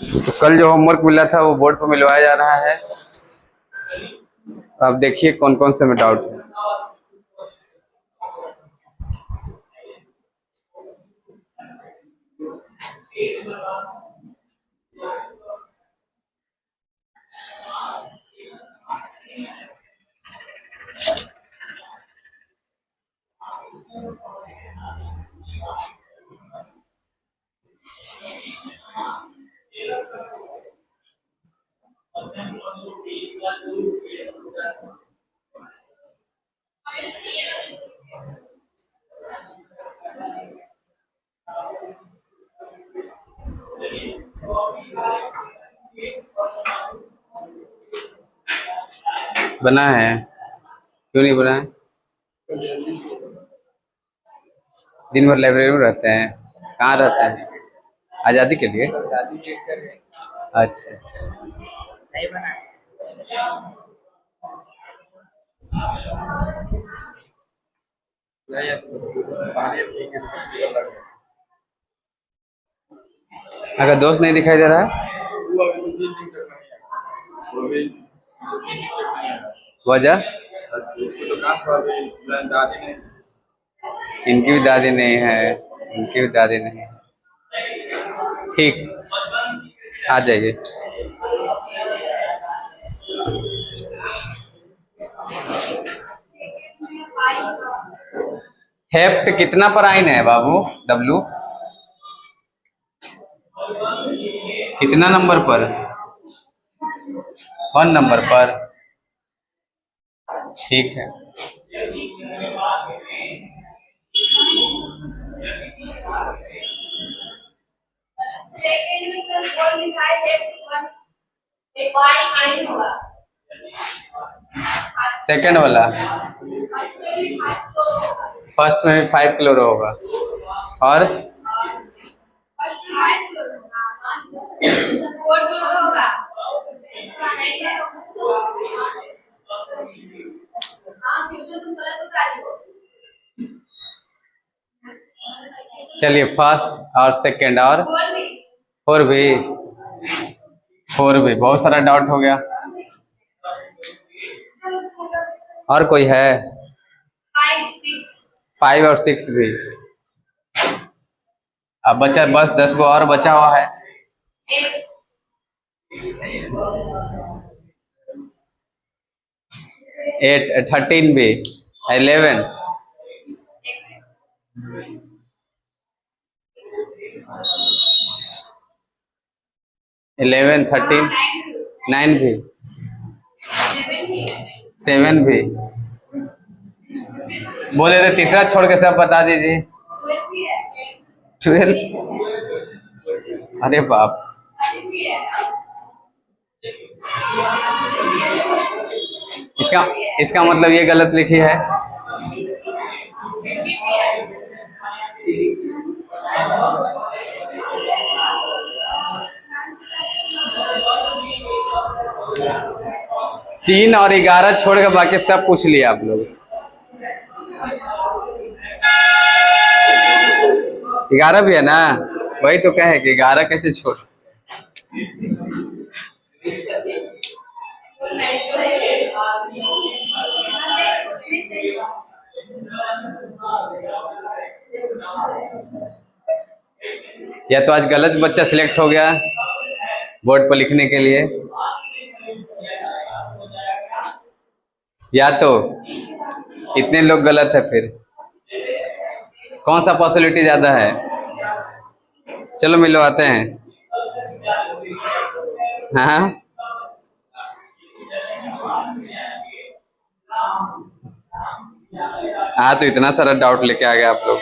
तो कल जो होमवर्क मिला था वो बोर्ड पर मिलवाया जा रहा है। अब देखिए कौन कौन से में डाउट है। बना है, क्यों नहीं बना है? दिन भर लाइब्रेरी में रहते हैं? कहाँ रहते हैं? आज़ादी के लिए। अच्छा, नहीं बना। अगर दोस्त नहीं दिखाई दे रहा है वजह? इनकी भी दादी नहीं है, इनकी भी दादी नहीं है। ठीक, आ जाइए। हेप्ट कितना पर आइन है बाबू? डब्लू कितना नंबर पर? 1 नंबर पर। ठीक है। सेकंड में सर बोल लिखा है एक वाई एन होगा। सेकंड वाला फर्स्ट में भी 5 क्लोरो होगा और फर्स्ट में 5 होगा, 4 होगा। हाँ फ्यूचर तुम गलत बता रही हो। चलिए फर्स्ट और सेकंड और 4 भी 4 भी बहुत सारा डाउट हो गया। और कोई है? 5 और 6 भी। अब बचा बस 10 गो और बचा हुआ है। 8 13 भी 11 11 13 9 भी 7 भी। बोले थे तीसरा छोड़ के सब बता दीजिए। 12। अरे बाप, इसका इसका मतलब ये गलत लिखी है। तीन और 11 छोड़ के बाकी सब पूछ लिया आप लोग। 11 भी है ना, वही तो कहे कि 11 कैसे छोड़। या तो आज गलत बच्चा सिलेक्ट हो गया बोर्ड पर लिखने के लिए, या तो इतने लोग गलत है। फिर कौन सा पॉसिबिलिटी ज्यादा है? चलो मिलवाते हैं। हाँ हाँ, तो इतना सारा डाउट लेके आ गए आप लोग।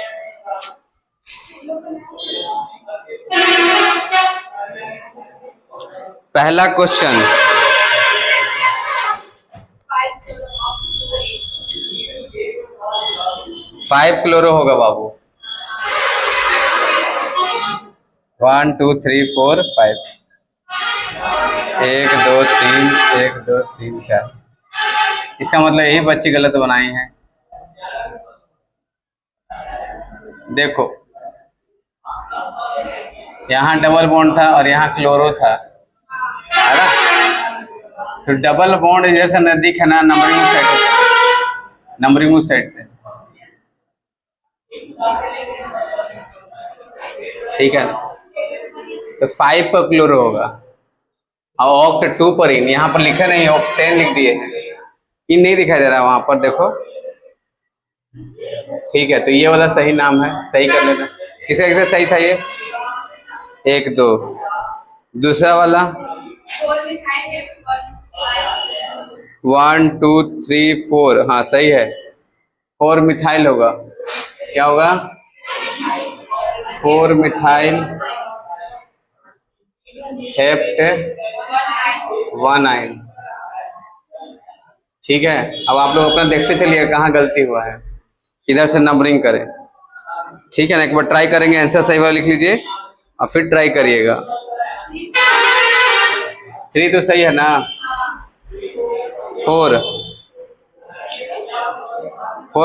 पहला क्वेश्चन, 5 क्लोरो होगा बाबू। 1 2 3 4 5। 1 2 3 1 2 3 4। इसका मतलब यही बच्चे गलत बनाई हैं। देखो यहाँ डबल बॉन्ड था और यहाँ क्लोरो था, है ना। तो डबल बॉन्ड इधर से नजदीक है ना, नंबरिंग उस साइड से, नंबरिंग उस साइड से, ठीक है। तो 5 पर क्लोरो होगा और ऑक्ट 2 पर इन, यहाँ पर लिखे नहीं, ऑक्टेन लिख दिए हैं, इन नहीं दिखाई दे रहा वहां पर, देखो, ठीक है। तो ये वाला सही नाम है, सही कर लेना। किसका किसका सही था ये, 1 2। दूसरा वाला 1 2 3 4, हाँ सही है, 4 मिथाइल होगा, क्या होगा, 4 मिथाइल हेप्ट 1 आइन, ठीक है। अब आप लोग अपना देखते चलिए कहाँ गलती हुआ है, इधर से नंबरिंग करें, ठीक है ना। एक बार ट्राई करेंगे, आंसर सही वाला लिख लीजिए और फिर ट्राई करिएगा। 3 तो सही है ना, 4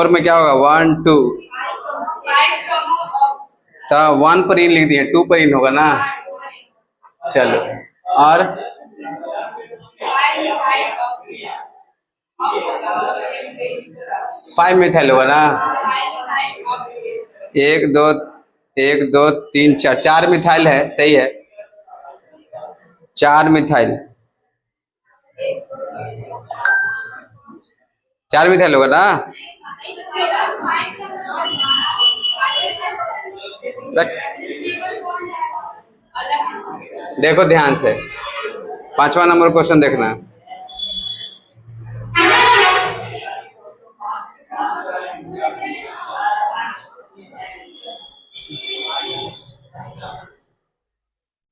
में क्या होगा, 1 2, तो 1 पर इन लिख दिए, 2 पर इन होगा ना, चलो। और 5 मिथाइल होगा ना, 1 2 1 2 3 4, 4 मिथाइल है, सही है, 4 मिथाइल, 4 मिथाइल होगा ना। देखो ध्यान से, 5वां नंबर क्वेश्चन देखना।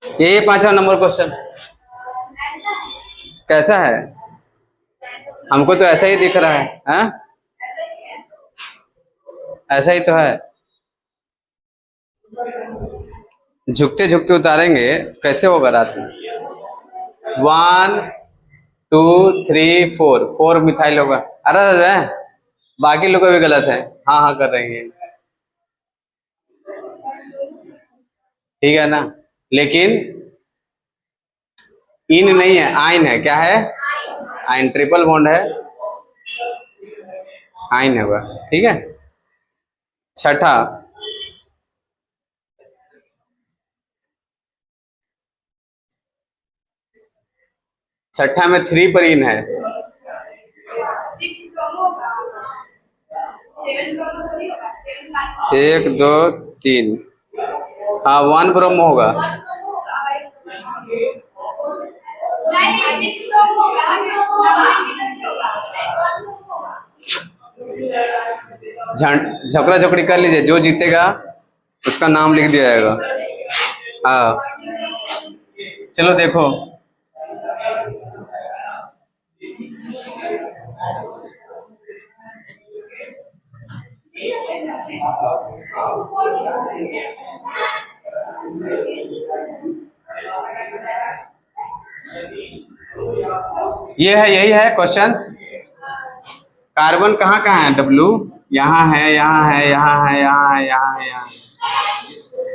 ये 5वां नंबर क्वेश्चन कैसा है, हमको तो ऐसा ही दिख रहा है, हाँ? ऐसा ही तो है, झुकते झुकते उतारेंगे कैसे होगा रात में। 1 2 3 4, 4 मिथाइल होगा, अरे बाकी लोग भी गलत है, हाँ हाँ कर रहे हैं, ठीक है ना। लेकिन इन नहीं है, आइन है, क्या है, आइन, ट्रिपल बॉन्ड है, आइन होगा, ठीक है। छठा, छठा में 3 पर इन है, 1 2 3, हाँ 1 ब्रोमो होगा, झगड़ा झगड़ी कर लीजिए, जो जीतेगा उसका नाम लिख दिया जाएगा, हाँ। चलो देखो, ये है, यही है क्वेश्चन। कार्बन कहाँ कहाँ है, W यहाँ है, यहाँ है, यहाँ है, यहाँ है, यहाँ है, यहाँ है।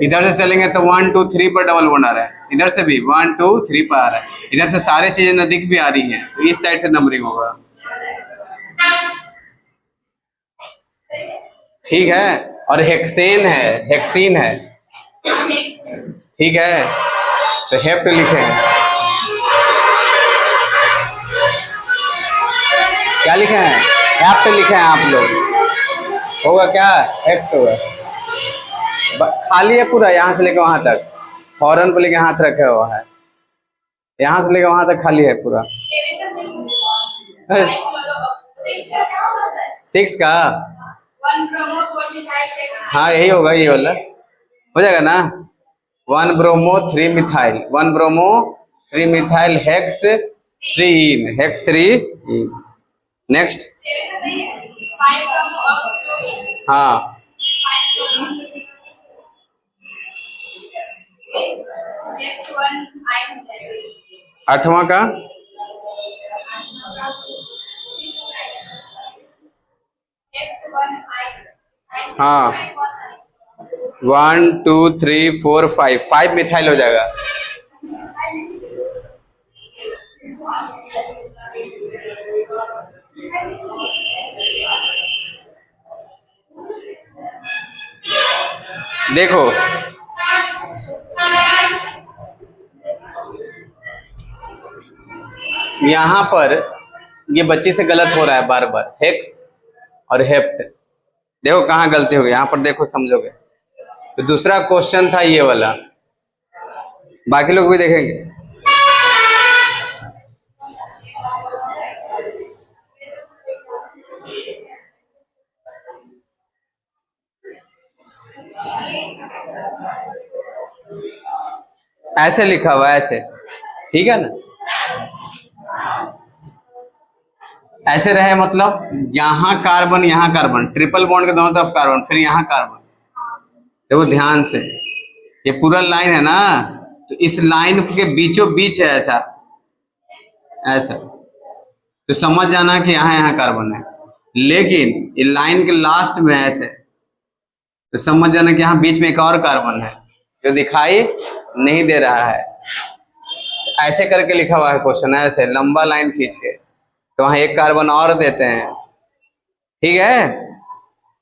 इधर से चलेंगे तो 1 2 3 पर डबल बॉन्ड आ रहा है, इधर से भी 1 2 3 पर आ रहा है, इधर से सारी चीजें नजदीक भी आ रही हैं, तो इस साइड से नंबरिंग होगा, ठीक है। और हेक्सेन है, हेक्सीन है, ठीक है, तो हेप्ट लिखे हैं, क्या लिखे हैं, हेप्ट लिखे हैं आप लोग, होगा क्या, एक्स होगा, खाली है पूरा, यहाँ से लेकर वहां तक, हॉर्न पर लेकर हाथ रखे हुआ है, यहाँ से लेकर वहां तक खाली है पूरा। 6 का, हाँ यही होगा, ये वाला हो जाएगा ना, 1 bromo 3 methyl, 1 bromo 3 methyl hex 3 इन, हेक्स 3 इन। नेक्स्ट, हाँ 8वां का, हाँ 1 2 3 4 5 5 मिथाइल हो जाएगा। देखो यहां पर ये बच्चे से गलत हो रहा है बार बार, हेक्स और हेप्ट। देखो कहाँ गलती हो गई, यहाँ पर देखो समझोगे। तो दूसरा क्वेश्चन था ये वाला, बाकी लोग भी देखेंगे। ऐसे लिखा हुआ है, ऐसे, ठीक है ना, ऐसे रहे मतलब यहाँ कार्बन यहाँ कार्बन, ट्रिपल बॉन्ड के दोनों तरफ कार्बन, फिर यहाँ कार्बन। देखो ध्यान से, ये पूरा लाइन है ना, तो इस लाइन के बीचों बीच है ऐसा, ऐसा, तो समझ जाना कि यहाँ कार्बन है। लेकिन ये लाइन के लास्ट में ऐसे, तो समझ जाना कि यहाँ बीच में एक और कार्बन है जो दिखाई नहीं दे रहा है। ऐसे करके लिखा हुआ है क्वेश्चन, ऐसे लंबा लाइन खींच के, तो वहां एक कार्बन और देते हैं, ठीक है।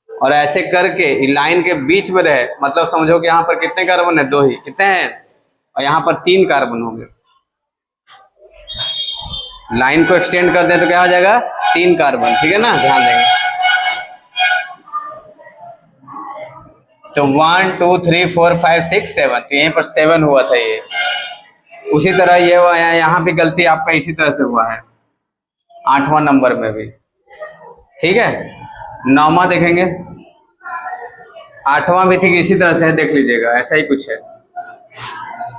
और ऐसे करके लाइन के बीच में रहे, मतलब समझो कि यहाँ पर कितने कार्बन है, 2 ही, कितने हैं, और यहाँ पर 3 कार्बन होंगे। लाइन को एक्सटेंड कर दे तो क्या हो जाएगा, 3 कार्बन, ठीक है ना, ध्यान देंगे। तो 1 2 3 4 5 6 7, तो यहीं पर 7 हुआ था ये। उसी तरह ये हुआ यहाँ भी गलती आपका इसी तरह से हुआ है, 8वां नंबर में भी, ठीक है। 9वां देखेंगे, 8वां भी ठीक इसी तरह से है, देख लीजिएगा, ऐसा ही कुछ है।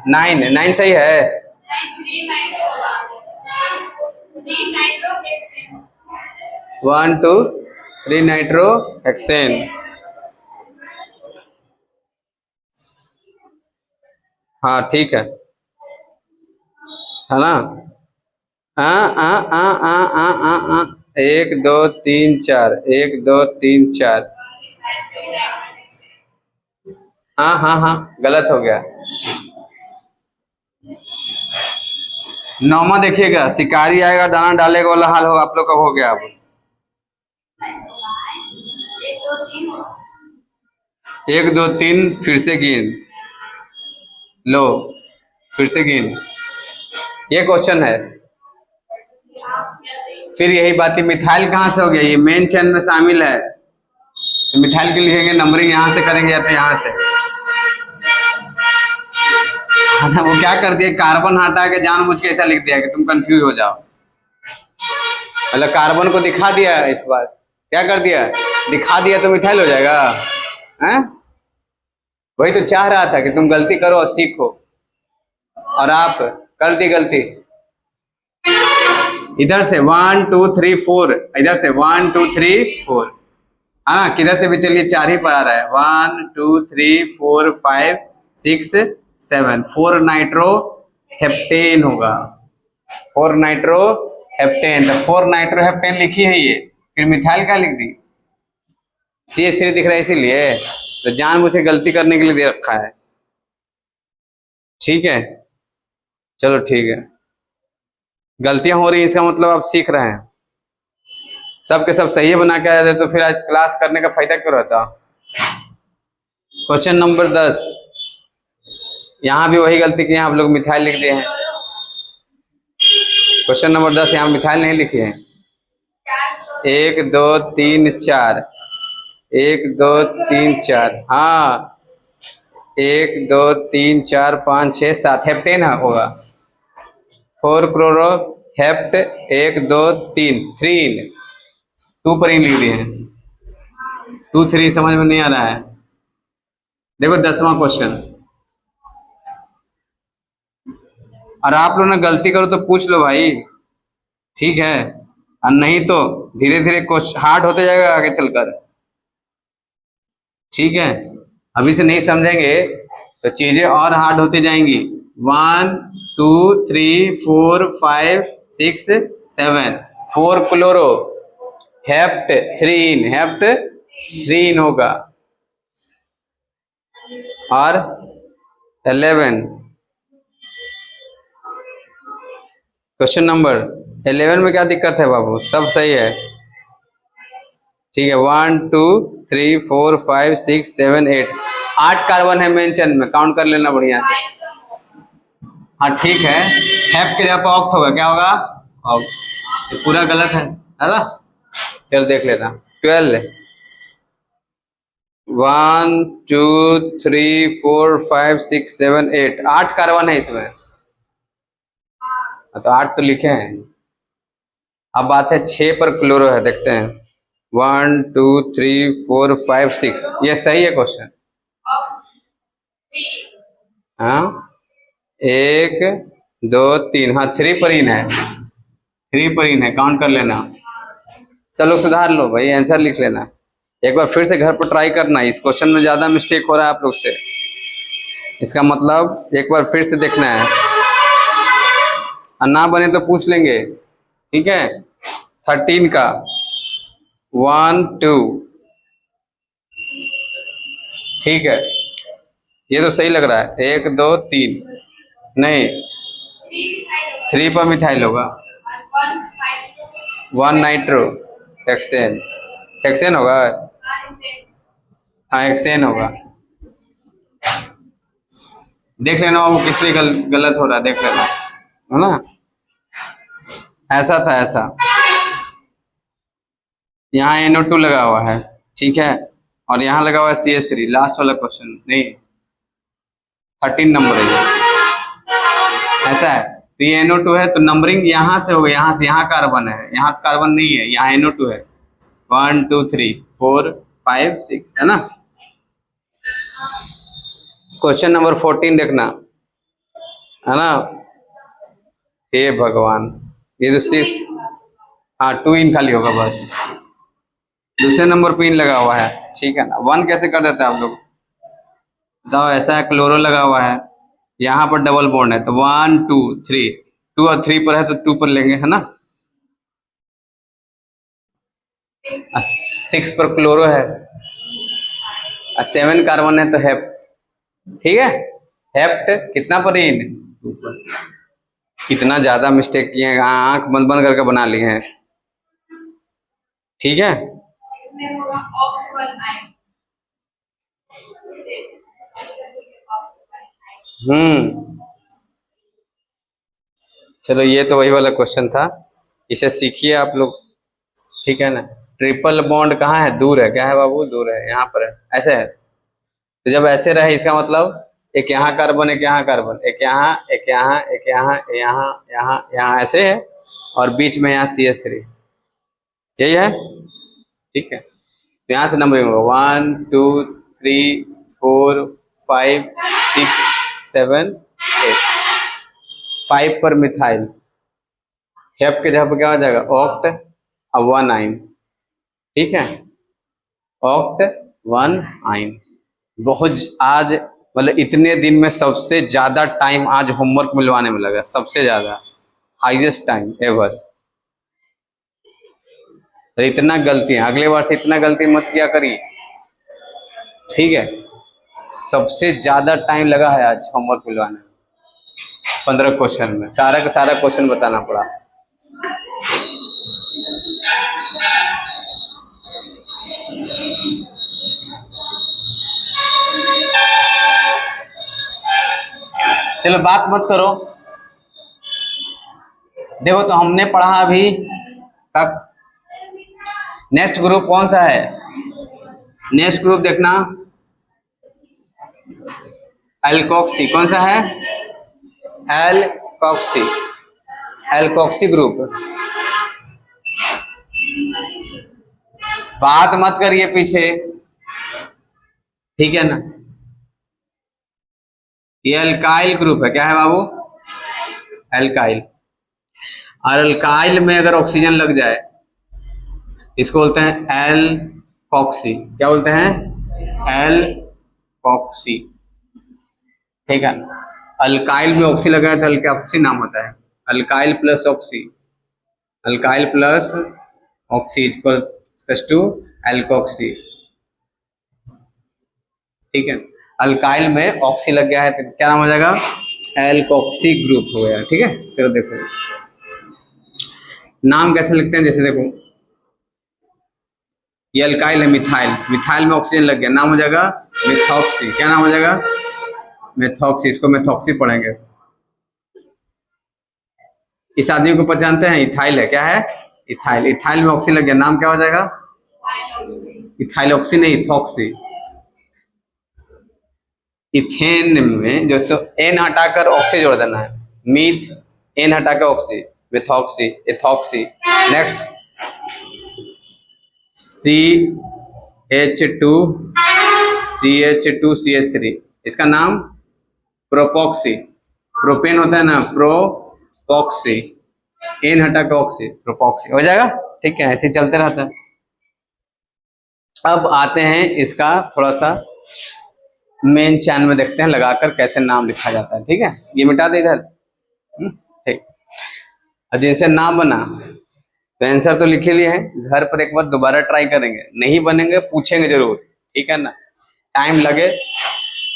9 सही है। 1 2 3 नाइट्रो हेक्सेन, हाँ ठीक है ना। आ आ आ आ आ आ आ 1 2 3 4, 1 2 3 4, हाँ हाँ हाँ, गलत हो गया। 9वां देखिएगा, शिकारी आएगा दाना डालेगा वाला हाल हो, आप लोग का हो गया। अब 1 2 3, फिर से गिन लो, फिर से गिन, ये क्वेश्चन है। फिर यही बात है, मिथाइल कहाँ से हो गया, ये मेन चेन में शामिल है, तो मिथाइल के लिखेंगे, नंबरिंग यहाँ से करेंगे या तो यहाँ से। वो क्या कर दिया, कार्बन हटा के जानबूझ के ऐसा लिख दिया कि तुम कंफ्यूज हो जाओ। मतलब कार्बन को दिखा दिया, इस बार क्या कर दिया, दिखा दिया तो मिथाइल हो जाएगा, हैं? वही तो चाह रहा था कि तुम गलती करो और सीखो, और आप कर दी गलती। इधर से 1 2 3 4, इधर से 1 2 3 4, है ना, किधर से भी चलिए 4 ही पर आ रहा है। 1 2 3 4 5 6 7, 4 नाइट्रो हेप्टेन होगा, 4 नाइट्रो हेप्टेन। तो 4 नाइट्रो हेप्टेन लिखी है ये, फिर मिथाइल क्या लिख दी, CH3 दिख रहा है इसीलिए, तो जानबूझ के गलती करने के लिए दे रखा है, ठीक है। चलो ठीक है, गलतियां हो रही है इसका मतलब आप सीख रहे हैं। सबके सब सही बना के आ जाते तो फिर आज क्लास करने का फायदा क्यों रहता। क्वेश्चन नंबर 10, यहाँ भी वही गलती की है, आप लोग मिथाइल लिख दिए हैं। क्वेश्चन नंबर 10, यहाँ मिथाइल नहीं लिखे हैं। 1 2 3 4, 1 2 3 4, हाँ 1 2 3 4 5 6 7, हेप्टेन होगा। 4 क्लोरो हेप्ट, 1 2 3, 3 2 पर ही लिख दिए हैं, 2 3 समझ में नहीं आ रहा है। देखो 10वां क्वेश्चन, और आप लोग ना गलती करो तो पूछ लो भाई, ठीक है, और नहीं तो धीरे धीरे क्वेश्चन हार्ड होते जाएगा आगे चलकर, ठीक है। अभी से नहीं समझेंगे तो चीजें और हार्ड होती जाएंगी। 1 2 3 4 5 6 7, 4 क्लोरो हेप्ट 3, हेप्ट 3 होगा। और 11। क्वेश्चन नंबर 11 में क्या दिक्कत है बाबू? सब सही है। ठीक है, 1 2 3 4 5 6 7 8, 8 कार्बन है मेन चेन में, काउंट कर लेना बढ़िया से। हाँ ठीक है, हैप के जगह पर ऑक्ट होगा, क्या होगा? ऑक्ट। ये पूरा गलत है ना? चल देख लेना। 12, 1 2 3 4 5 6 7 8, 8 कार्बन है इसमें, तो 8 तो लिखे हैं। अब बात है 6 पर क्लोरो है, देखते हैं। 1 2 3 4 5 6, ये सही है क्वेश्चन। हाँ 1 2 3, हाँ 3 पर इन है, 3 पर इन है, काउंट कर लेना। सब लोग सुधार लो भाई, आंसर लिख लेना। एक बार फिर से घर पर ट्राई करना, इस क्वेश्चन में ज्यादा मिस्टेक हो रहा है आप लोग से, इसका मतलब एक बार फिर से देखना है, और ना बने तो पूछ लेंगे। ठीक है, 13 का 1 2, ठीक है, ये तो सही लग रहा है। 1 2 3, नहीं 3 पर मिथाइल होगा, 1 नाइट्रो हेक्सेन, हेक्सेन होगा, हाँ हेक्सेन होगा। देख लेना वो किस लिए गलत हो रहा है, देख लेना, है ना? ऐसा था, ऐसा यहाँ NO2 लगा हुआ है, ठीक है, और यहाँ लगा हुआ है CH3, लास्ट वाला क्वेश्चन नहीं, 13 नंबर है ये। ऐसा है, तो ये NO2 है, तो नंबरिंग यहाँ से होगा, यहाँ से, यहाँ कार्बन है, यहाँ कार्बन नहीं है, यहाँ NO2 है। 1 2 3 4 5 6, है ना? क्वेश्चन नंबर 14 देखना, है ना? हे भगवान, ये तो सिर्फ, हाँ 2 इन खाली होगा बस, दूसरे नंबर पे इन लगा हुआ है, ठीक है ना? 1 कैसे कर देते हैं आप लोग बताओ? ऐसा है, क्लोरो लगा हुआ है, यहाँ पर डबल बॉन्ड है, तो 1 2 3, 2 और 3 पर है तो 2 पर लेंगे, है ना? 6 पर क्लोरो है, 7 कार्बन है तो हेप्ट, ठीक है, हेप्ट कितना पर इन? 2 पर। कितना ज्यादा मिस्टेक किए हैं, आंख बंद बंद करके बना लिए हैं, ठीक है। इसमें होगा ऑक्ट 1 चलो ये तो वही वाला क्वेश्चन था, इसे सीखिए आप लोग, ठीक है ना? ट्रिपल बॉन्ड कहाँ है? दूर है, क्या है बाबू? दूर है, यहाँ पर है, ऐसे है, तो जब ऐसे रहे इसका मतलब एक यहाँ कार्बन, एक यहाँ कार्बन, एक यहाँ, एक यहाँ, एक यहाँ, यहाँ यहाँ यहाँ, ऐसे है, और बीच में यहाँ CH3, यही है, ठीक है। तो यहाँ से नंबरिंग होगा 1 2 3 4 5 6 7 8, 5 पर मिथाइल, हेप के जगह पर क्या हो जाएगा? ऑक्ट, अब 1 आइन, ठीक है, ऑक्ट 1 आइन। बहुत आज मतलब इतने दिन में सबसे ज्यादा टाइम आज होमवर्क मिलवाने में लगा, सबसे ज्यादा, हाईएस्ट टाइम एवर। इतना गलतियां, अगले बार से इतना गलती मत किया करिए, ठीक है? सबसे ज्यादा टाइम लगा है आज होमवर्क मिलवाने में, 15 क्वेश्चन में सारा का सारा क्वेश्चन बताना पड़ा। चलो बात मत करो, देखो तो हमने पढ़ा अभी तक, नेक्स्ट ग्रुप कौन सा है? नेक्स्ट ग्रुप देखना, एल्कोक्सी, कौन सा है? Alkoxy, alkoxy group. बात मत करिए पीछे, ठीक है ना? ये अल्काइल ग्रुप है, क्या है बाबू? अल्काइल, और अल्काइल में अगर ऑक्सीजन लग जाए इसको बोलते हैं एल्कोक्सी, क्या बोलते हैं? एल्कोक्सी, ठीक है। अल्काइल में ऑक्सी लगा है तो अल्कोक्सी नाम होता है, alkyl plus oxy, alkyl plus oxy equals to alkoxy, ठीक है। अल्काइल में ऑक्सी लग गया है तो क्या नाम हो जाएगा, एल्कोक्सी ग्रुप हो गया। ठीक है, चलो देखो नाम कैसे लिखते हैं, जैसे देखो ये अल्काइल है मिथाइल, मिथाइल में ऑक्सीजन लग गया, नाम हो जाएगा मेथॉक्सी। क्या नाम हो जाएगा, मेथॉक्सी। इसको मेथॉक्सी पढ़ेंगे। इस आदमी को पहचानते हैं, इथाइल है, क्या है, इथाइल। इथाइल में ऑक्सीजन लग गया, नाम क्या हो जाएगा, इथाइल ऑक्सी नहीं, इथॉक्सी। इथेन में जो एन हटाकर ऑक्सी जोड़ देना है, मीथ, एन हटाकर oxy, methoxy, ethoxy. Next CH2CH3, इसका नाम प्रोपॉक्सी। प्रोपेन होता है ना, प्रोपॉक्सी, एन हटाकर ऑक्सी, प्रोपॉक्सी हो जाएगा। ठीक है, ऐसे चलते रहता है। अब आते हैं इसका थोड़ा सा मेन चैन में, देखते हैं लगाकर कैसे नाम लिखा जाता है। ठीक है, ये मिटा दे इधर। ठीक, और जिनसे नाम बना तो आंसर तो लिखे लिए हैं, घर पर एक बार दोबारा ट्राई करेंगे, नहीं बनेंगे पूछेंगे जरूर। ठीक है ना, टाइम लगे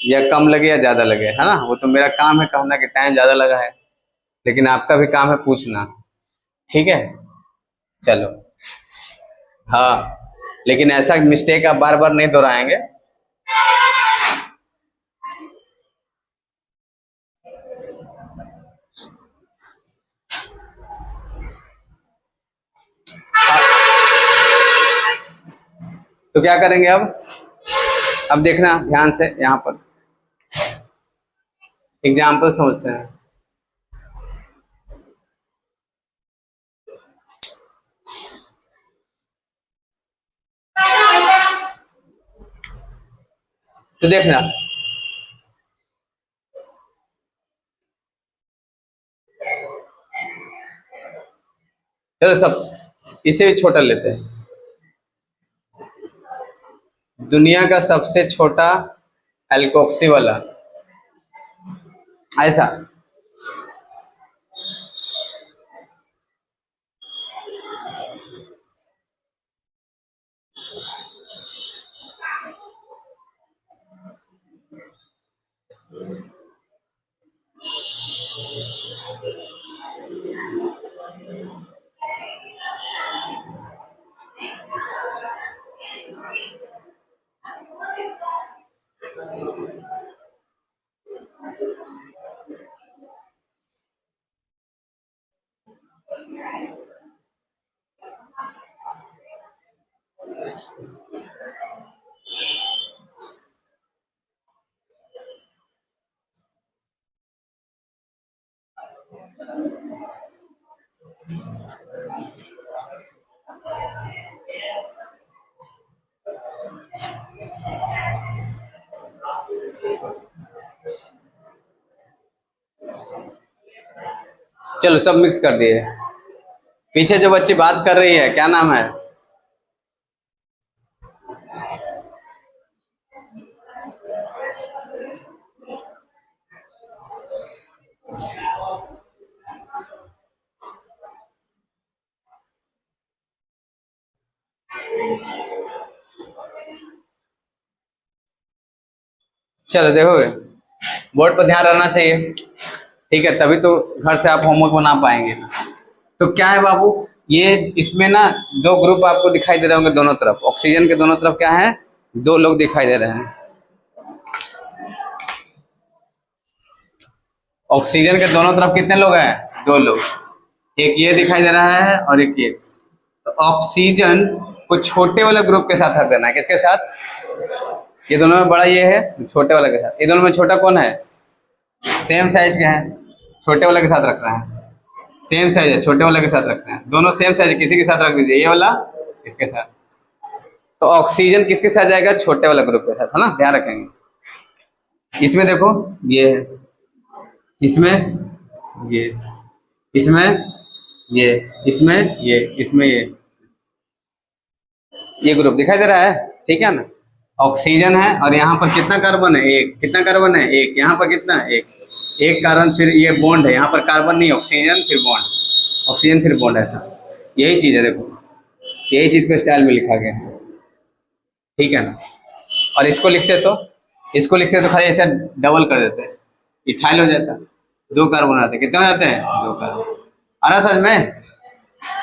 या कम लगे या ज्यादा लगे, है ना, वो तो मेरा काम है कहना कि टाइम ज्यादा लगा है, लेकिन आपका भी काम है पूछना। ठीक है, चलो। हाँ, लेकिन ऐसा मिस्टेक आप बार बार नहीं दोहराएंगे। तो क्या करेंगे अब देखना ध्यान से, यहां पर एग्जाम्पल समझते हैं। तो देखना, चलो सब इसे भी छोटा लेते हैं। दुनिया का सबसे छोटा एल्कोक्सी वाला, ऐसा चलो सब मिक्स कर दिए। पीछे जो बच्ची बात कर रही है क्या नाम है, चलो देखोगे, बोर्ड पर ध्यान रहना चाहिए। ठीक है, तभी तो घर से आप होमवर्क बना पाएंगे। तो क्या है बाबू, ये इसमें ना दो ग्रुप आपको दिखाई दे रहे होंगे दोनों तरफ, ऑक्सीजन के दोनों तरफ क्या है, दो लोग दिखाई दे रहे हैं। ऑक्सीजन के दोनों तरफ कितने लोग हैं, दो लोग, एक ये दिखाई दे रहा है और एक ये। तो ऑक्सीजन को छोटे वाले ग्रुप के साथ रख देना है, किसके साथ, ये दोनों में बड़ा ये है, छोटे वाले के साथ। ये दोनों में छोटा कौन है, सेम साइज के हैं, छोटे वाले के साथ रखना है। सेम साइज है, छोटे वाले के साथ रखना है, दोनों सेम साइज है, किसी के साथ रख दीजिए, ये वाला इसके साथ। तो ऑक्सीजन किसके साथ जाएगा, छोटे वाला ग्रुप के साथ, है ना, ध्यान रखेंगे। इसमें देखो ये है, इसमें ये, इसमें ये, इसमें इसमें ये ग्रुप दिखाई दे रहा है। ठीक है ना, ऑक्सीजन है और यहाँ पर कितना कार्बन है, एक, कितना कार्बन है, एक, यहाँ पर कितना, एक कार्बन, फिर ये बॉन्ड है, यहाँ पर कार्बन नहीं, ऑक्सीजन फिर बॉन्ड, ऑक्सीजन फिर बॉन्ड, ऐसा यही चीज है। देखो यही चीज को स्टाइल में लिखा गया है। ठीक है ना, और इसको लिखते तो इसको लिखते तो खाली ऐसे डबल कर देते, इथाइल हो जाता, 2 कार्बन आते, कितने हो जाते हैं 2 कार्बन। आ रहा समझ में?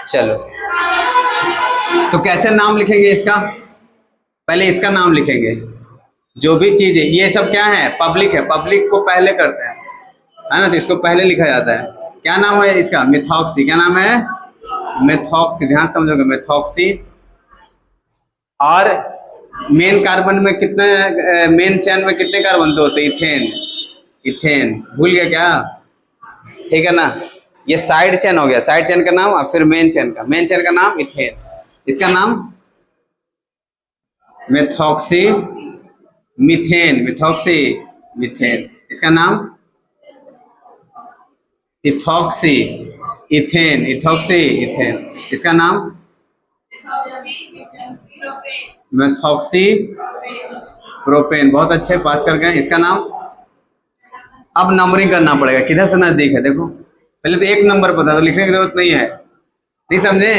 चलो तो कैसे नाम लिखेंगे इसका, पहले इसका नाम लिखेंगे। जो भी चीज है ये सब क्या है, पब्लिक है, पब्लिक को पहले करते हैं, है ना, तो इसको पहले लिखा जाता है। क्या नाम है इसका, मिथॉक्सी। क्या नाम है, मिथॉक्सी, ध्यान समझोगे, मिथॉक्सी। और मेन कार्बन में कितने, मेन चेन में कितने कार्बन, 2, तो इथेन, इथेन भूल गया क्या, ठीक है ना। ये साइड चेन हो गया, साइड चेन का नाम, और फिर मेन चेन का, मेन चेन का नाम इथेन, इसका नाम मेथॉक्सी मीथेन, मिथॉक्सी मीथेन, इसका नाम इथॉक्सी इथेन, इथॉक्सी इथेन, इसका नाम मेथॉक्सी प्रोपेन। बहुत अच्छे, पास कर गए। इसका नाम, अब नंबरिंग करना पड़ेगा, किधर से नजदीक है देखो, पहले तो 1 नंबर पर था, तो लिखने की जरूरत नहीं है, नहीं समझे,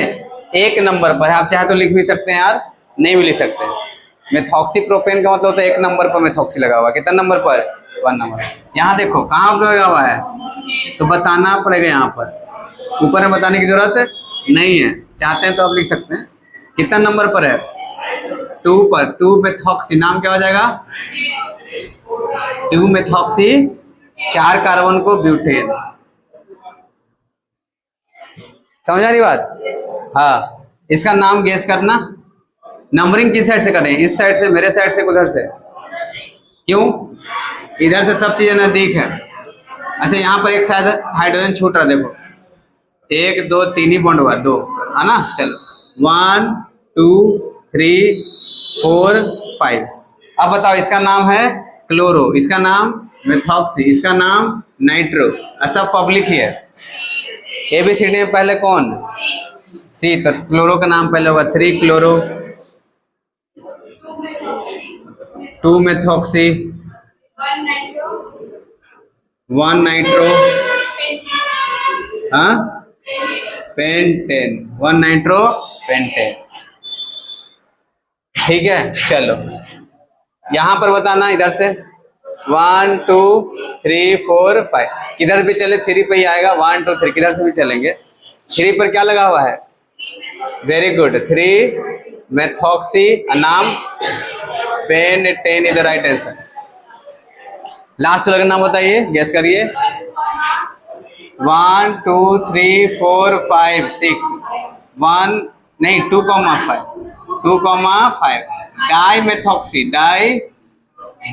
1 नंबर पर है, आप चाहे तो लिख भी सकते हैं यार, नहीं भी लिख सकते हैं। मेथॉक्सी प्रोपेन का मतलब होता है 1 नंबर पर मेथॉक्सी लगा हुआ, कितना नंबर पर, 1 नंबर। यहाँ देखो कहाँ पर लगा हुआ है, तो बताना पड़ेगा, यहाँ पर ऊपर में बताने की जरूरत नहीं है, चाहते हैं तो आप लिख सकते हैं। कितना नंबर पर है, 2 पर, 2 मेथॉक्सी, नाम क्या हो जाएगा, 2 मेथॉक्सी, 4 कार्बन को ब्यूटेन। समझ आ रही बात, हाँ। इसका नाम गेस करना, नंबरिंग किस साइड से करें, इस साइड से, मेरे साइड से, उधर से, क्यों, इधर से सब चीजें नजदीक है। अच्छा यहाँ पर एक शायद हाइड्रोजन छूट रहा, देखो 1 2 3 ही बॉन्ड हुआ, 2 है ना, चलो 1 2 3 4 5। अब बताओ इसका नाम है क्लोरो, इसका नाम मेथॉक्सी, इसका नाम नाइट्रो, सब पब्लिक ही है। ABCD में पहले कौन, सी, तो क्लोरो का नाम पहले होगा, 3 क्लोरो, 2 मेथॉक्सी, 1 नाइट्रो, हाँ पेंटेन, 1 नाइट्रो पेंटेन, ठीक है। चलो यहां पर बताना, इधर से 1 2 3 4 5, किधर भी चले 3 पे ही आएगा, 1 2 3, किधर से भी चलेंगे। 3 पर क्या लगा हुआ है, वेरी गुड, 3 मेथॉक्सी, नाम pentane is the right answer. Last वाला का नाम बताइए, गैस करिए, 1 2 3 4 5 6, 1 नहीं 2,5, 2,5, डाई मेथॉक्सी, डाई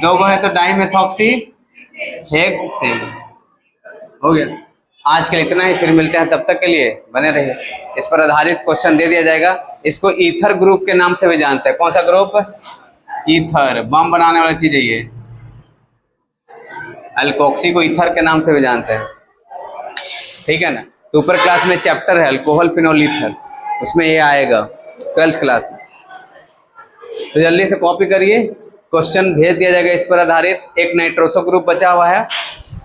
2 है तो डाई मेथॉक्सी हेक्सेन, हो गया। आज के लिए इतना ही, फिर मिलते हैं, तब तक के लिए बने रहिए। इस पर आधारित क्वेश्चन दे दिया जाएगा। इसको ईथर ग्रुप के नाम से भी जानते हैं, कौन सा ग्रुप, ईथर, बम बनाने वाला चीज है ये। अल्कोक्सी को ईथर के नाम से भी जानते हैं, ठीक है ना। तो ऊपर क्लास में चैप्टर है अल्कोहल फिनोल ईथर, उसमें ये आएगा 12th क्लास में। तो जल्दी से कॉपी करिए, क्वेश्चन भेज दिया जाएगा इस पर आधारित। एक नाइट्रोसो ग्रुप बचा हुआ है,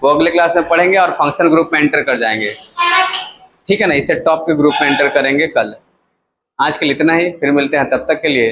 वो अगले क्लास में पढ़ेंगे और फंक्शनल ग्रुप में एंटर कर जाएंगे, ठीक है ना। इसे टॉप के ग्रुप में एंटर करेंगे कल। आज के लिए इतना ही, फिर मिलते हैं, तब तक के लिए